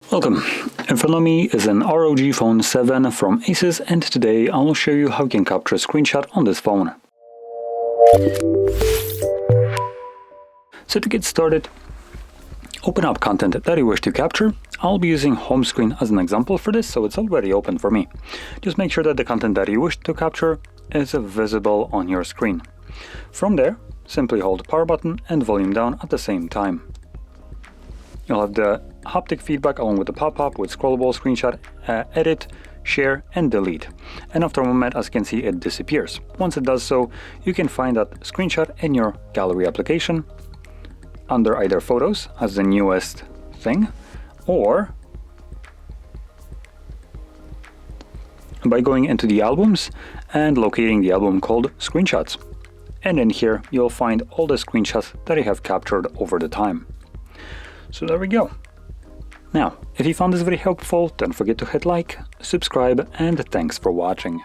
Welcome! In front of me is an ROG Phone 7 from ASUS, and today I will show you how you can capture a screenshot on this phone. So to get started, open up content that you wish to capture. I'll be using home screen as an example for this, so it's already open for me. Just make sure that the content that you wish to capture is visible on your screen. From there, simply hold the power button and volume down at the same time. You'll have the haptic feedback along with the pop-up with scrollable screenshot, edit, share, and delete. And after a moment, as you can see, it disappears. Once it does so, you can find that screenshot in your gallery application under either photos as the newest thing, or by going into the albums and locating the album called screenshots. And in here, you'll find all the screenshots that I have captured over the time. So there we go. Now, if you found this very helpful, don't forget to hit like, subscribe, and thanks for watching.